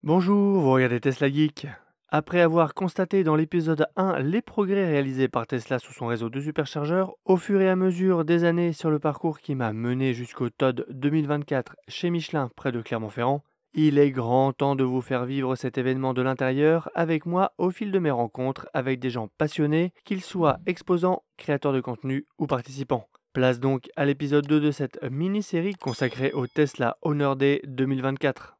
Bonjour, vous regardez Tesla Geek. Après avoir constaté dans l'épisode 1 les progrès réalisés par Tesla sur son réseau de superchargeurs, au fur et à mesure des années sur le parcours qui m'a mené jusqu'au TOD 2024 chez Michelin près de Clermont-Ferrand, il est grand temps de vous faire vivre cet événement de l'intérieur avec moi au fil de mes rencontres avec des gens passionnés, qu'ils soient exposants, créateurs de contenu ou participants. Place donc à l'épisode 2 de cette mini-série consacrée au Tesla Honor Day 2024.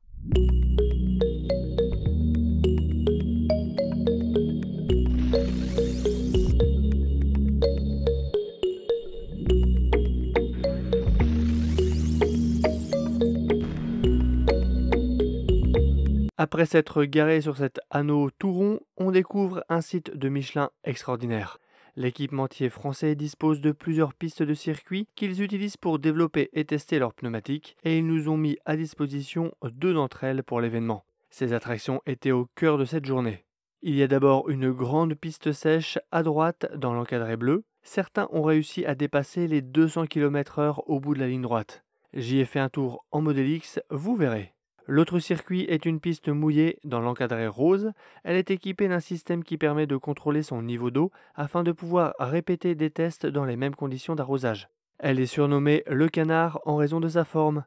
Après s'être garé sur cet anneau tout rond, on découvre un site de Michelin extraordinaire. L'équipementier français dispose de plusieurs pistes de circuit qu'ils utilisent pour développer et tester leurs pneumatiques et ils nous ont mis à disposition 2 d'entre elles pour l'événement. Ces attractions étaient au cœur de cette journée. Il y a d'abord une grande piste sèche à droite dans l'encadré bleu. Certains ont réussi à dépasser les 200 km/h au bout de la ligne droite. J'y ai fait un tour en Model X, vous verrez. L'autre circuit est une piste mouillée dans l'encadré rose. Elle est équipée d'un système qui permet de contrôler son niveau d'eau afin de pouvoir répéter des tests dans les mêmes conditions d'arrosage. Elle est surnommée le canard en raison de sa forme.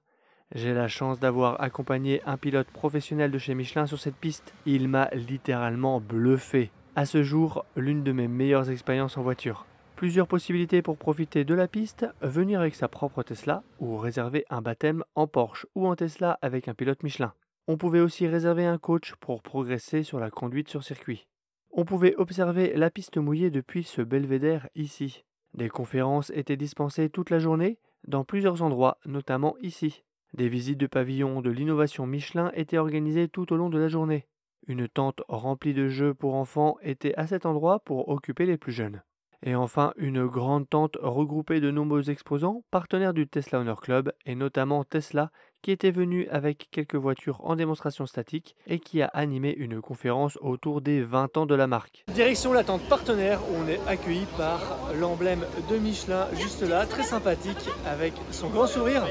J'ai la chance d'avoir accompagné un pilote professionnel de chez Michelin sur cette piste. Il m'a littéralement bluffé. À ce jour, l'une de mes meilleures expériences en voiture. Plusieurs possibilités pour profiter de la piste, venir avec sa propre Tesla ou réserver un baptême en Porsche ou en Tesla avec un pilote Michelin. On pouvait aussi réserver un coach pour progresser sur la conduite sur circuit. On pouvait observer la piste mouillée depuis ce belvédère ici. Des conférences étaient dispensées toute la journée dans plusieurs endroits, notamment ici. Des visites de pavillons de l'innovation Michelin étaient organisées tout au long de la journée. Une tente remplie de jeux pour enfants était à cet endroit pour occuper les plus jeunes. Et enfin, une grande tente regroupée de nombreux exposants, partenaires du Tesla Honor Club, et notamment Tesla, qui était venu avec quelques voitures en démonstration statique et qui a animé une conférence autour des 20 ans de la marque. Direction la tente partenaire où on est accueilli par l'emblème de Michelin juste là, très sympathique, avec son grand sourire.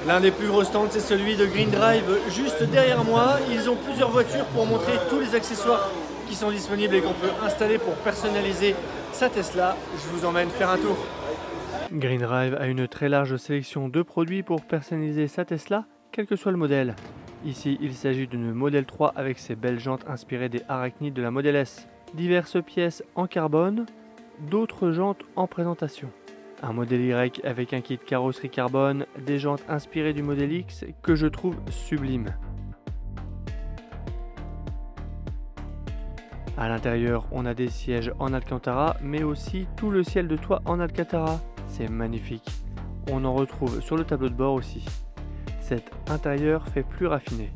L'un des plus gros stands, c'est celui de Green Drive, juste derrière moi. Ils ont plusieurs voitures pour montrer tous les accessoires qui sont disponibles et qu'on peut installer pour personnaliser sa Tesla. Je vous emmène faire un tour. Green Drive a une très large sélection de produits pour personnaliser sa Tesla, quel que soit le modèle. Ici, il s'agit d'une Model 3 avec ses belles jantes inspirées des arachnides de la Model S. Diverses pièces en carbone, d'autres jantes en présentation. Un Model Y avec un kit carrosserie carbone, des jantes inspirées du Model X que je trouve sublime. À l'intérieur, on a des sièges en Alcantara, mais aussi tout le ciel de toit en Alcantara. C'est magnifique. On en retrouve sur le tableau de bord aussi. Cet intérieur fait plus raffiné.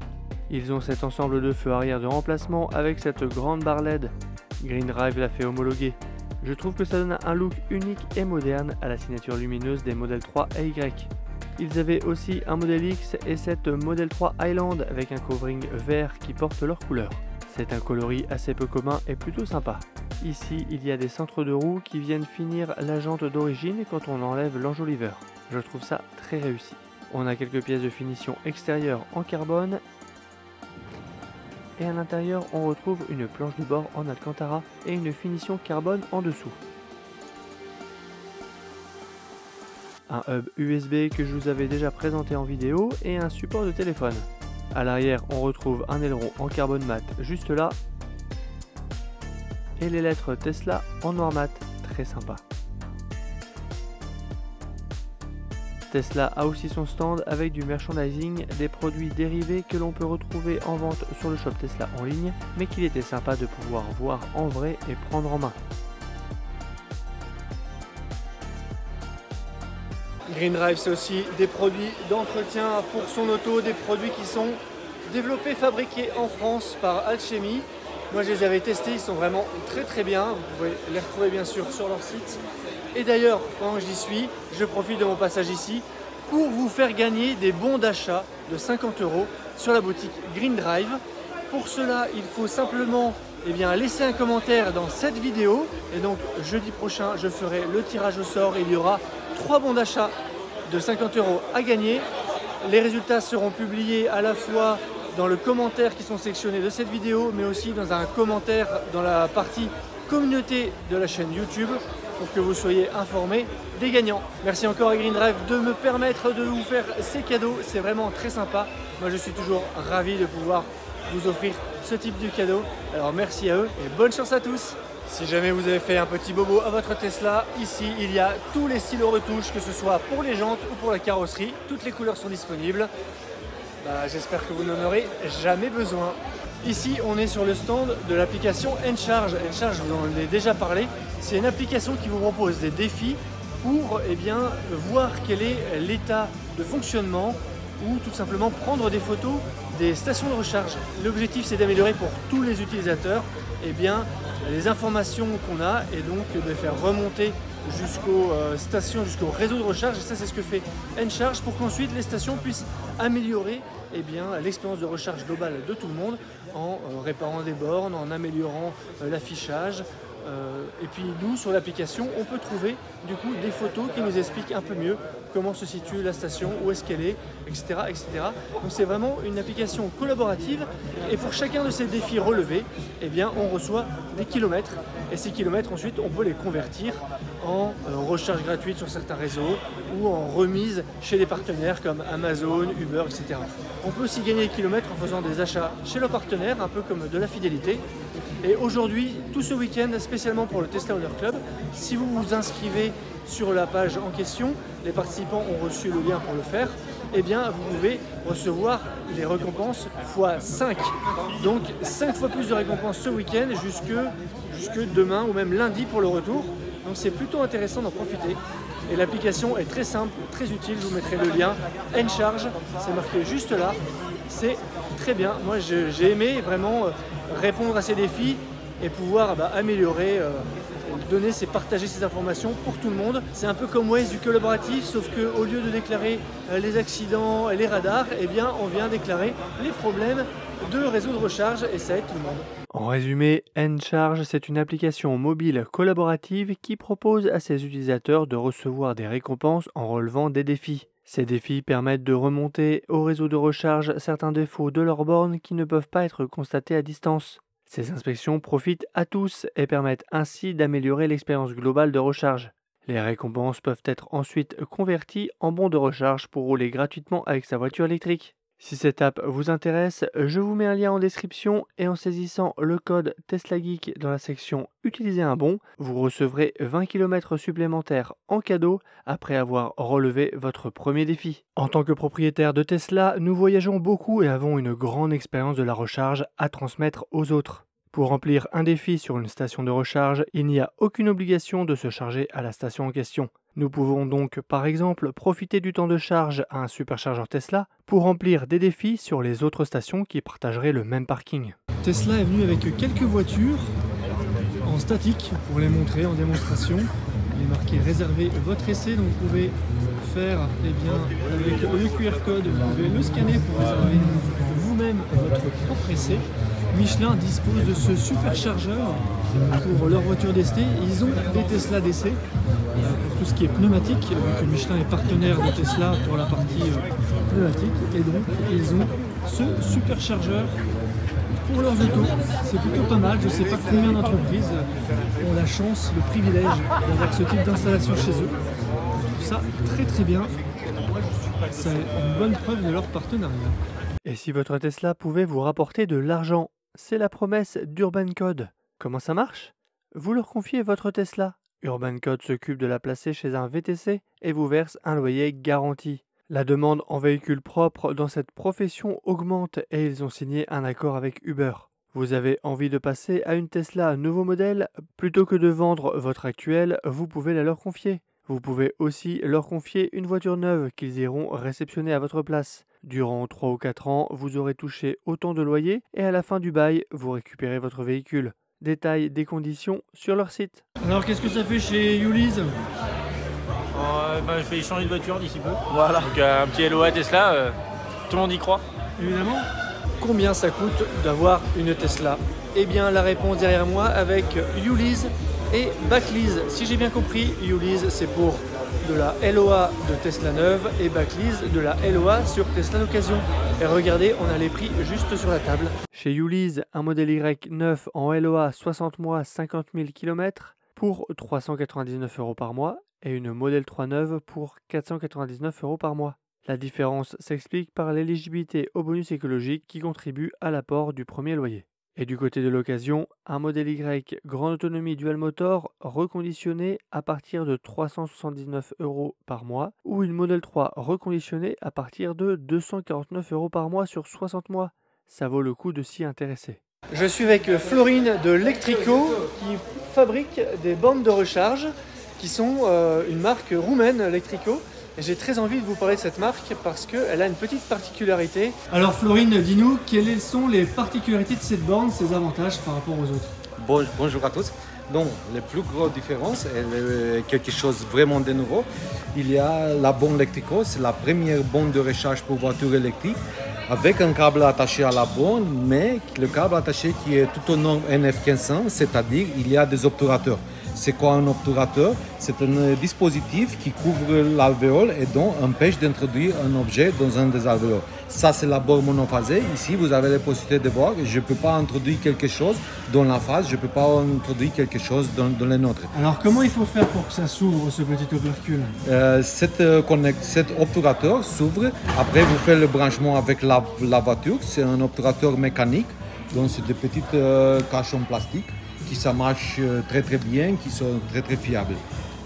Ils ont cet ensemble de feux arrière de remplacement avec cette grande barre LED. Green Drive l'a fait homologuer. Je trouve que ça donne un look unique et moderne à la signature lumineuse des Model 3 et Y. Ils avaient aussi un Model X et cette Model 3 Highland avec un covering vert qui porte leur couleur. C'est un coloris assez peu commun et plutôt sympa. Ici, il y a des centres de roues qui viennent finir la jante d'origine quand on enlève l'enjoliveur. Je trouve ça très réussi. On a quelques pièces de finition extérieure en carbone. Et à l'intérieur, on retrouve une planche de bord en Alcantara et une finition carbone en dessous. Un hub USB que je vous avais déjà présenté en vidéo et un support de téléphone. À l'arrière, on retrouve un aileron en carbone mat juste là et les lettres Tesla en noir mat, très sympa. Tesla a aussi son stand avec du merchandising, des produits dérivés que l'on peut retrouver en vente sur le shop Tesla en ligne, mais qu'il était sympa de pouvoir voir en vrai et prendre en main. Green Drive, c'est aussi des produits d'entretien pour son auto, des produits qui sont développés, fabriqués en France par Alchemy. Moi, je les avais testés, ils sont vraiment très bien. Vous pouvez les retrouver bien sûr sur leur site. Et d'ailleurs, pendant que j'y suis, je profite de mon passage ici pour vous faire gagner des bons d'achat de 50 € sur la boutique Green Drive. Pour cela, il faut simplement laisser un commentaire dans cette vidéo. Et donc, jeudi prochain, je ferai le tirage au sort. Il y aura 3 bons d'achat de 50 € à gagner. Les résultats seront publiés à la fois dans le commentaire qui sont sélectionnés de cette vidéo, mais aussi dans un commentaire dans la partie communauté de la chaîne YouTube pour que vous soyez informés des gagnants. Merci encore à Green Drive de me permettre de vous faire ces cadeaux, c'est vraiment très sympa. Moi je suis toujours ravi de pouvoir vous offrir ce type de cadeau. Alors merci à eux et bonne chance à tous. Si jamais vous avez fait un petit bobo à votre Tesla, ici il y a tous les stylos retouches, que ce soit pour les jantes ou pour la carrosserie. Toutes les couleurs sont disponibles. J'espère que vous n'en aurez jamais besoin. Ici, on est sur le stand de l'application Encharge. Encharge, je vous en ai déjà parlé. C'est une application qui vous propose des défis pour voir quel est l'état de fonctionnement ou tout simplement prendre des photos des stations de recharge. L'objectif, c'est d'améliorer pour tous les utilisateurs les informations qu'on a et donc de faire remonter jusqu'aux stations, jusqu'au réseau de recharge. Et ça, c'est ce que fait Encharge pour qu'ensuite les stations puissent améliorer l'expérience de recharge globale de tout le monde en réparant des bornes, en améliorant l'affichage. Et puis nous, sur l'application, on peut trouver du coup des photos qui nous expliquent un peu mieux comment se situe la station, où est-ce qu'elle est, etc., etc. Donc c'est vraiment une application collaborative et pour chacun de ces défis relevés, on reçoit des kilomètres et ces kilomètres ensuite on peut les convertir en recharge gratuite sur certains réseaux ou en remise chez des partenaires comme Amazon, Uber, etc. On peut aussi gagner des kilomètres en faisant des achats chez nos partenaires, un peu comme de la fidélité. Et aujourd'hui, tout ce week-end, spécialement pour le Tesla Owner Club, si vous vous inscrivez sur la page en question, les participants ont reçu le lien pour le faire, vous pouvez recevoir les récompenses x 5. Donc 5 fois plus de récompenses ce week-end jusque demain ou même lundi pour le retour. Donc c'est plutôt intéressant d'en profiter. Et l'application est très simple, très utile. Je vous mettrai le lien Encharge, c'est marqué juste là. C'est très bien. Moi j'ai aimé vraiment répondre à ces défis et pouvoir améliorer, partager ces informations pour tout le monde. C'est un peu comme Waze du collaboratif, sauf qu'au lieu de déclarer les accidents et les radars, on vient déclarer les problèmes de réseau de recharge et ça aide tout le monde. En résumé, Encharge, c'est une application mobile collaborative qui propose à ses utilisateurs de recevoir des récompenses en relevant des défis. Ces défis permettent de remonter au réseau de recharge certains défauts de leurs bornes qui ne peuvent pas être constatés à distance. Ces inspections profitent à tous et permettent ainsi d'améliorer l'expérience globale de recharge. Les récompenses peuvent être ensuite converties en bons de recharge pour rouler gratuitement avec sa voiture électrique. Si cette app vous intéresse, je vous mets un lien en description et en saisissant le code TeslaGeek dans la section « Utilisez un bon », vous recevrez 20 km supplémentaires en cadeau après avoir relevé votre premier défi. En tant que propriétaire de Tesla, nous voyageons beaucoup et avons une grande expérience de la recharge à transmettre aux autres. Pour remplir un défi sur une station de recharge, il n'y a aucune obligation de se charger à la station en question. Nous pouvons donc par exemple profiter du temps de charge à un superchargeur Tesla pour remplir des défis sur les autres stations qui partageraient le même parking. Tesla est venu avec quelques voitures en statique pour les montrer en démonstration. Il est marqué réservé votre essai, donc vous pouvez faire avec le QR code, vous pouvez le scanner pour réserver vous-même votre propre essai. Michelin dispose de ce superchargeur pour leur voiture d'essai. Ils ont des Tesla d'essai pour tout ce qui est pneumatique, vu que Michelin est partenaire de Tesla pour la partie pneumatique. Et donc ils ont ce superchargeur pour leurs autos. C'est plutôt pas mal. Je ne sais pas combien d'entreprises ont la chance, le privilège d'avoir ce type d'installation chez eux. Je trouve ça très très bien. C'est une bonne preuve de leur partenariat. Et si votre Tesla pouvait vous rapporter de l'argent? C'est la promesse d'Urban Code. Comment ça marche? Vous leur confiez votre Tesla. Urban Code s'occupe de la placer chez un VTC et vous verse un loyer garanti. La demande en véhicule propre dans cette profession augmente et ils ont signé un accord avec Uber. Vous avez envie de passer à une Tesla nouveau modèle? Plutôt que de vendre votre actuelle, vous pouvez la leur confier. Vous pouvez aussi leur confier une voiture neuve qu'ils iront réceptionner à votre place. Durant 3 ou 4 ans, vous aurez touché autant de loyer et à la fin du bail, vous récupérez votre véhicule. Détail des conditions sur leur site. Alors qu'est-ce que ça fait chez Youlease? Je vais changer de voiture d'ici peu. Voilà. Donc un petit hello à Tesla, tout le monde y croit. Évidemment. Combien ça coûte d'avoir une Tesla? Eh bien la réponse derrière moi avec Youlease et Backlease. Si j'ai bien compris, Youlease c'est pour de la LOA de Tesla neuve et backlist de la LOA sur Tesla d'occasion. Et regardez, on a les prix juste sur la table. Chez Youlease, un modèle Y neuf en LOA 60 mois 50 000 km pour 399 € par mois et une Model 3 neuve pour 499 € par mois. La différence s'explique par l'éligibilité au bonus écologique qui contribue à l'apport du premier loyer. Et du côté de l'occasion, un modèle Y grande autonomie dual motor reconditionné à partir de 379 € par mois ou une Model 3 reconditionnée à partir de 249 € par mois sur 60 mois. Ça vaut le coup de s'y intéresser. Je suis avec Florine de Lectrico qui fabrique des bornes de recharge qui sont une marque roumaine, Lectrico. Et j'ai très envie de vous parler de cette marque parce qu'elle a une petite particularité. Alors Florine, dis-nous, quelles sont les particularités de cette borne, ses avantages par rapport aux autres? Bonjour à tous. Donc, la plus grosse différence est quelque chose vraiment de nouveau. Il y a la borne Lectrico, c'est la première borne de recharge pour voiture électrique avec un câble attaché à la borne, mais le câble attaché qui est tout aux normes NF1500, c'est-à-dire il y a des obturateurs. C'est quoi un obturateur? C'est un dispositif qui couvre l'alvéole et donc empêche d'introduire un objet dans un des alvéoles. Ça, c'est la borne monophasée. Ici, vous avez la possibilité de voir que je ne peux pas introduire quelque chose dans la phase, je ne peux pas introduire quelque chose dans les nôtres. Alors, comment il faut faire pour que ça s'ouvre, ce petit opercule? Cet obturateur s'ouvre. Après, vous faites le branchement avec la voiture. C'est un obturateur mécanique. Donc, c'est des petites caches en plastique qui ça marche très bien, qui sont très fiables.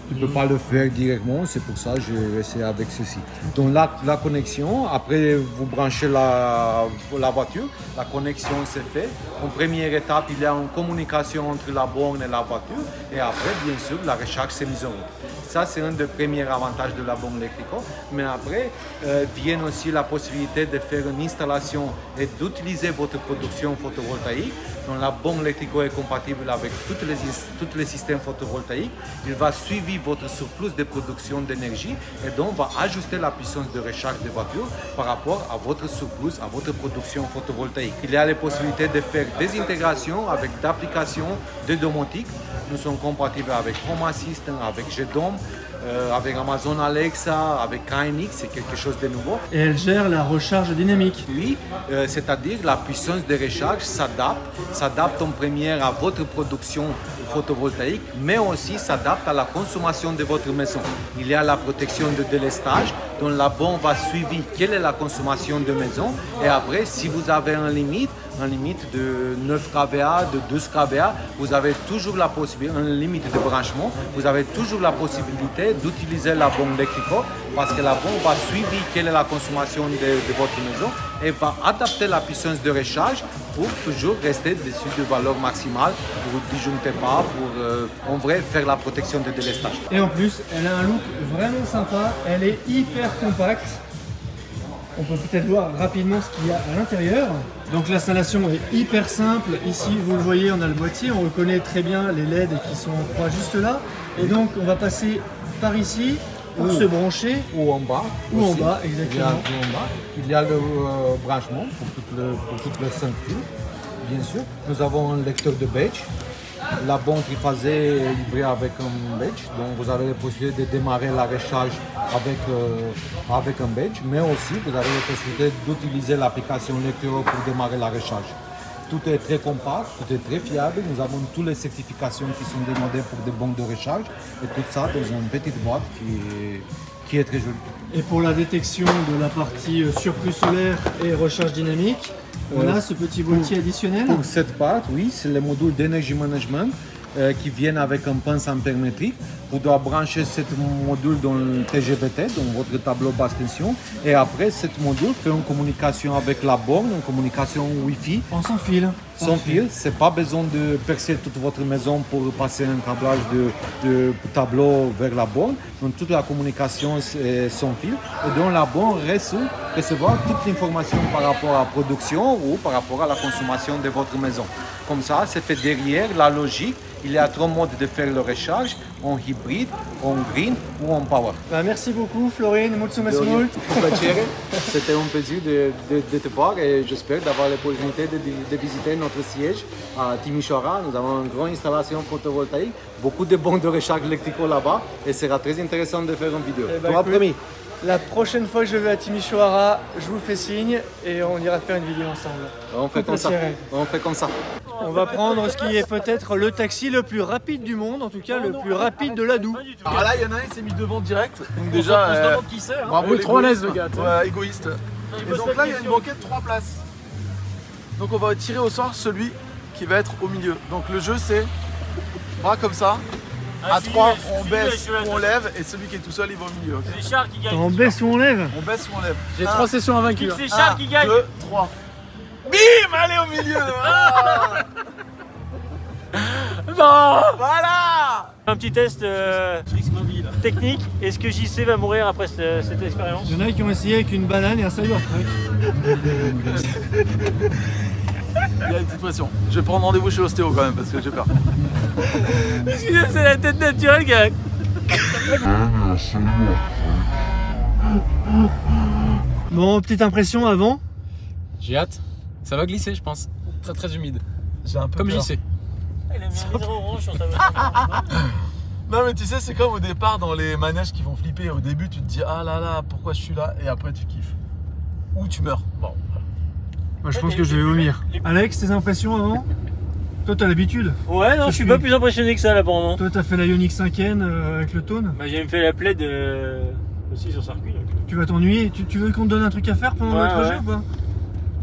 Tu ne peux pas le faire directement, c'est pour ça que j'ai essayé avec ceci. Donc la connexion, après vous branchez la voiture, la connexion s'est faite. En première étape, il y a une communication entre la borne et la voiture et après, bien sûr, la recharge s'est mise en route. Ça, c'est un des premiers avantages de la borne Lectrico. Mais après, vient aussi la possibilité de faire une installation et d'utiliser votre production photovoltaïque. Donc la borne Lectrico est compatible avec tous les systèmes photovoltaïques. Il va suivre votre surplus de production d'énergie et donc va ajuster la puissance de recharge des voitures par rapport à votre surplus, à votre production photovoltaïque. Il y a les possibilités de faire des intégrations avec d'applications de domotique. Nous sommes compatibles avec Home Assistant, avec GDOM, avec Amazon Alexa, avec KNX, c'est quelque chose de nouveau. Et elle gère la recharge dynamique? Oui, c'est-à-dire la puissance de recharge s'adapte en première à votre production photovoltaïque, mais aussi s'adapte à la consommation de votre maison. Il y a la protection de délestage, dont la borne va suivre quelle est la consommation de maison. Et après, si vous avez une limite de 9 kVA, de 12 kVA, vous avez toujours la possibilité, une limite de branchement, vous avez toujours la possibilité d'utiliser la borne Lectrico parce que la borne va suivre quelle est la consommation de votre maison et va adapter la puissance de recharge pour toujours rester dessus de valeur maximale, pour ne disjoncter pas, pour en vrai faire la protection de délestage. Et en plus, elle a un look vraiment sympa, elle est hyper compacte. On peut peut-être voir rapidement ce qu'il y a à l'intérieur. Donc l'installation est hyper simple. Ici, vous le voyez, on a le boîtier, on reconnaît très bien les LED qui sont en croix juste là. Et donc, on va passer par ici pour se brancher. Ou en bas. Ou en bas, exactement. Il y a le branchement pour toutes les 5 fils, bien sûr. Nous avons un lecteur de badge. La borne triphasée est livrée avec un badge, donc vous avez la possibilité de démarrer la recharge avec un badge, mais aussi vous avez la possibilité d'utiliser l'application Lectrico pour démarrer la recharge. Tout est très compact, tout est très fiable, nous avons toutes les certifications qui sont demandées pour des bornes de recharge et tout ça dans une petite boîte qui est très jolie. Et pour la détection de la partie surplus solaire et recharge dynamique, on a ce petit boîtier additionnel. Pour cette part, oui, c'est le module d'énergie management qui vient avec un pince ampère-métrique. Vous devez brancher ce module dans le TGVT, dans votre tableau basse tension. Et après, ce module fait une communication avec la borne, une communication Wi-Fi. En sans fil. Sans fil, c'est pas besoin de percer toute votre maison pour passer un câblage de tableau vers la borne. Donc toute la communication est sans fil. Et donc la borne recevoir toute l'information par rapport à la production ou par rapport à la consommation de votre maison. Comme ça, c'est fait derrière la logique. Il y a 3 modes de faire le recharge. en hybride, en green ou en power. Merci beaucoup Florine, molto mesmoult. C'était un plaisir de te voir et j'espère d'avoir l'opportunité de visiter notre siège à Timișoara. Nous avons une grande installation photovoltaïque, beaucoup de banques de recharge électrique là-bas et ce sera très intéressant de faire une vidéo. Promis. La prochaine fois que je vais à Timișoara, je vous fais signe et on ira faire une vidéo ensemble. On fait comme ça. On fait comme ça. On va prendre ce qui est peut-être le taxi le plus rapide du monde, en tout cas le plus rapide de l'Adour. Alors là, il y en a un qui s'est mis devant direct. Donc déjà, on se demande qui c'est. Hein. Bravo, trop à l'aise le gars. Ouais, égoïste. Et donc là, il y a une banquette 3 places. Donc on va tirer au sort celui qui va être au milieu. Donc le jeu, c'est bras comme ça. À 3, on baisse ou on lève, et celui qui est tout seul, il va au milieu. C'est Charles qui gagne. On baisse ou on lève? On baisse ou on lève. J'ai 3 sessions à vaincu. C'est Charles qui gagne. 2, 3. Bim! Allez au milieu. Non. Voilà. Un petit test technique. Est-ce que JC va mourir après cette expérience? Il y en a qui ont essayé avec une banane et un Cybertruck. Il y a une petite pression. Je vais prendre rendez-vous chez l'ostéo quand même parce que j'ai peur. Excusez, c'est la tête naturelle, gars. Bon, petite impression avant. J'ai hâte. Ça va glisser, je pense. Très très humide. J'ai un peu Comme peur. JC. Il a mis un laser orange sur sa voiture. Non mais tu sais, c'est comme au départ dans les manèges qui vont flipper. Au début, tu te dis ah là là, pourquoi je suis là? Et après, tu kiffes. Ou tu meurs. Bon. Moi, je pense que je vais vomir. Alex, tes impressions avant? Toi, t'as l'habitude. Ouais, non, je suis pas plus impressionné que ça là pour moi. Toi, t'as fait la Ioniq 5N avec le Tone. Bah, j'ai même fait la plaid aussi sur circuit. Donc. Tu vas t'ennuyer. Tu veux qu'on te donne un truc à faire pendant le trajet ou pas?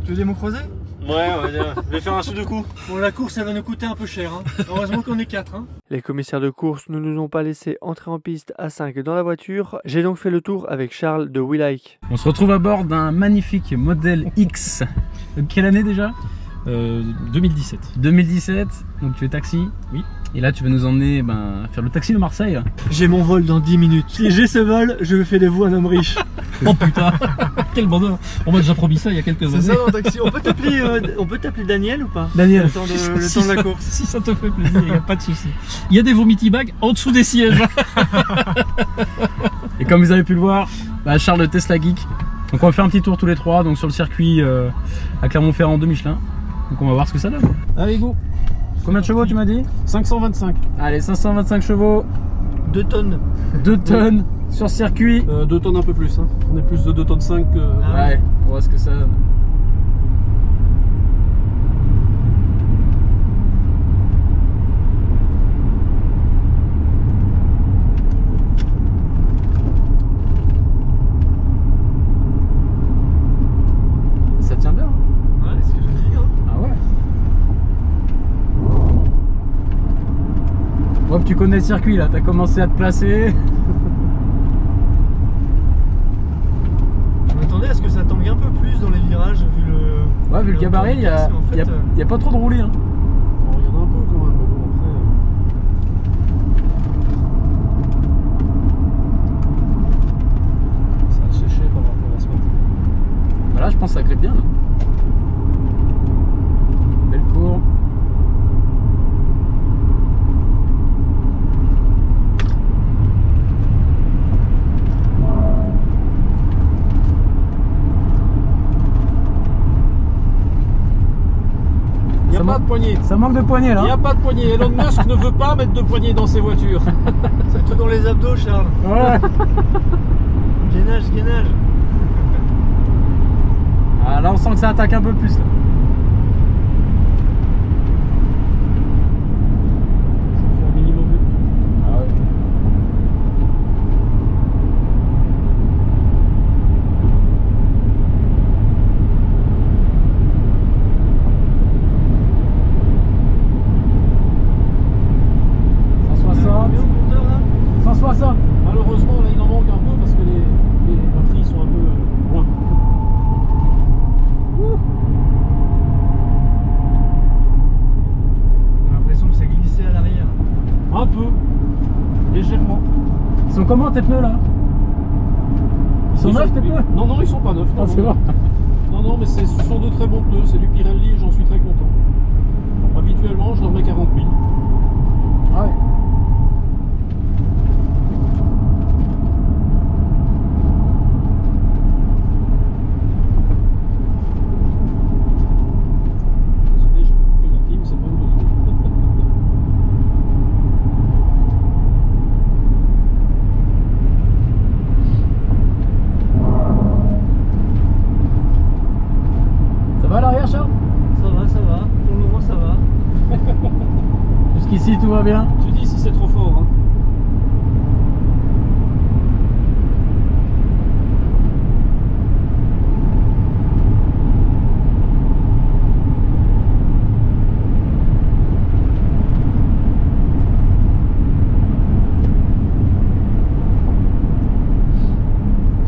Tu veux des mots croisés? Ouais, je vais faire un sudoku. Bon, la course, elle va nous coûter un peu cher. Hein. Heureusement qu'on est 4. Hein. Les commissaires de course ne nous ont pas laissé entrer en piste à 5 dans la voiture. J'ai donc fait le tour avec Charles de WeLike. On se retrouve à bord d'un magnifique modèle X. Quelle année déjà? 2017. 2017, donc tu es taxi. Oui. Et là tu vas nous emmener faire le taxi de Marseille. J'ai mon vol dans 10 minutes. Si j'ai ce vol, je fais des voix à un homme riche. Oh putain. Quel bonheur. On m'a déjà promis ça il y a quelques années. C'est ça dans le taxi. On peut t'appeler Daniel ou pas? Daniel. Le temps de la course. Si ça te fait plaisir, il n'y a pas de souci. Il y a des vomiti bags en dessous des sièges. Et comme vous avez pu le voir, Charles de Tesla Geek. Donc on va faire un petit tour tous les trois donc sur le circuit à Clermont-Ferrand de Michelin. Donc on va voir ce que ça donne. Allez go. Combien de chevaux tu m'as dit? 525. Allez, 525 chevaux. 2 tonnes. 2 tonnes sur circuit. 2 tonnes un peu plus. Hein. On est plus de 2 tonnes 5. Ouais, on voit ce que ça donne. Ça tient bien. Ouais, c'est ce que je dis. Hein. Ah ouais. Moi que tu connais le circuit là, t'as commencé à te placer. Je m'attendais à ce que ça tangue un peu plus dans les virages vu le. Ouais, vu le gabarit, il y a pas trop de roulis. Hein. Oh, il y en a un peu quand même, mais bon après. Ça a séché par rapport à ce matin. Voilà, je pense que ça grippe bien. Là. Belle courbe. Il n'y a pas de poignée. Ça manque de poignée là. Il n'y a pas de poignée. Elon Musk ne veut pas mettre de poignée dans ses voitures. C'est tout dans les abdos, Charles. Ouais. Gainage, gainage. Ah, là on sent que ça attaque un peu plus là. Ça fait un minimum. Ah ouais. Combien de compteurs là? 160. Malheureusement, là, il en manque un peu parce que les batteries sont un peu loin. J'ai l'impression que c'est glissé à l'arrière. Un peu. Légèrement. Ils sont comment tes pneus là? Ils sont neufs tes pneus? Non, non, ils sont pas neufs. Ah, c'est bon. Non, non, mais ce sont de très bons pneus. C'est du Pirelli et j'en suis très content. Habituellement, je leur mets 40 000. Ah ouais. Ici tout va bien. Tu dis si c'est trop fort. Hein.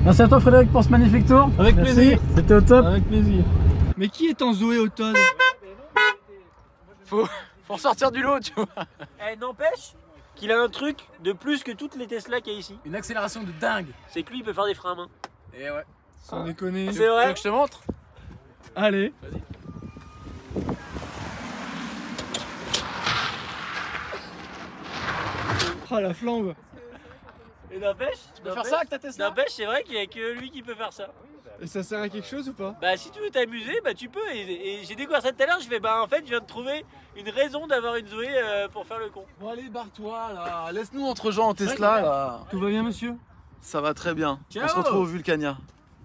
Merci à toi Frédéric pour ce magnifique tour. Avec Merci. plaisir. C'était au top. Avec plaisir. Mais qui est en Zoé Automne? Faut ressortir du lot, tu vois. Eh, n'empêche qu'il a un truc de plus que toutes les Tesla qu'il y a ici. Une accélération de dingue. C'est que lui, il peut faire des freins à main. Et ouais. Sans déconner. C'est Tu veux vrai. que je te montre? Allez. Oh la flambe. Et n'empêche, Tu peux faire ça avec ta Tesla? n'empêche, c'est vrai qu'il n'y a que lui qui peut faire ça. Et ça sert à quelque chose ou pas? Bah si tu veux t'amuser, bah tu peux. Et j'ai découvert ça tout à l'heure, je fais bah en fait je viens de trouver une raison d'avoir une Zoé pour faire le con. Bon allez, barre-toi là. Laisse-nous entre gens en Tesla là. Tout va bien monsieur? Ça va très bien. Ciao. On se retrouve au Vulcania.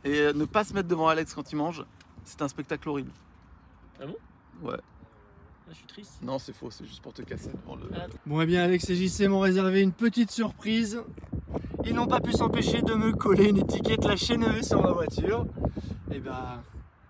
Et ne pas se mettre devant Alex quand il mange, c'est un spectacle horrible. Ah bon? Ouais. Je suis triste. Non, c'est faux, c'est juste pour te casser devant le. Bon, eh bien, Alex et JC m'ont réservé une petite surprise. Ils n'ont pas pu s'empêcher de me coller une étiquette La Chénevée sur ma voiture. Et bah,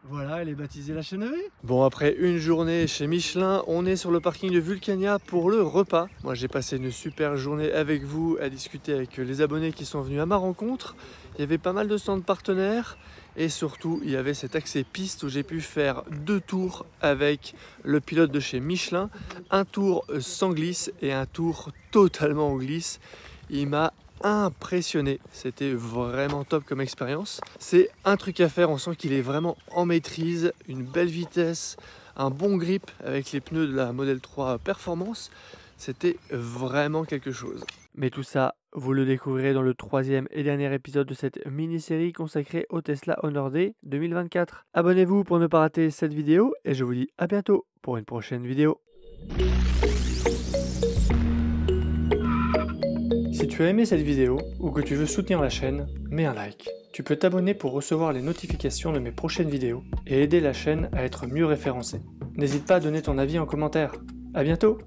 voilà, elle est baptisée La Chénevée. Bon, après une journée chez Michelin, on est sur le parking de Vulcania pour le repas. Moi, j'ai passé une super journée avec vous à discuter avec les abonnés qui sont venus à ma rencontre. Il y avait pas mal de stands partenaires. Et surtout, il y avait cet accès piste où j'ai pu faire 2 tours avec le pilote de chez Michelin. Un tour sans glisse et un tour totalement en glisse. Il m'a impressionné. C'était vraiment top comme expérience. C'est un truc à faire, on sent qu'il est vraiment en maîtrise, une belle vitesse, un bon grip avec les pneus de la Model 3 Performance. C'était vraiment quelque chose. Mais tout ça, vous le découvrirez dans le 3e et dernier épisode de cette mini-série consacrée au Tesla Honor Day 2024. Abonnez-vous pour ne pas rater cette vidéo et je vous dis à bientôt pour une prochaine vidéo. Si tu as aimé cette vidéo ou que tu veux soutenir la chaîne, mets un like. Tu peux t'abonner pour recevoir les notifications de mes prochaines vidéos et aider la chaîne à être mieux référencée. N'hésite pas à donner ton avis en commentaire. À bientôt!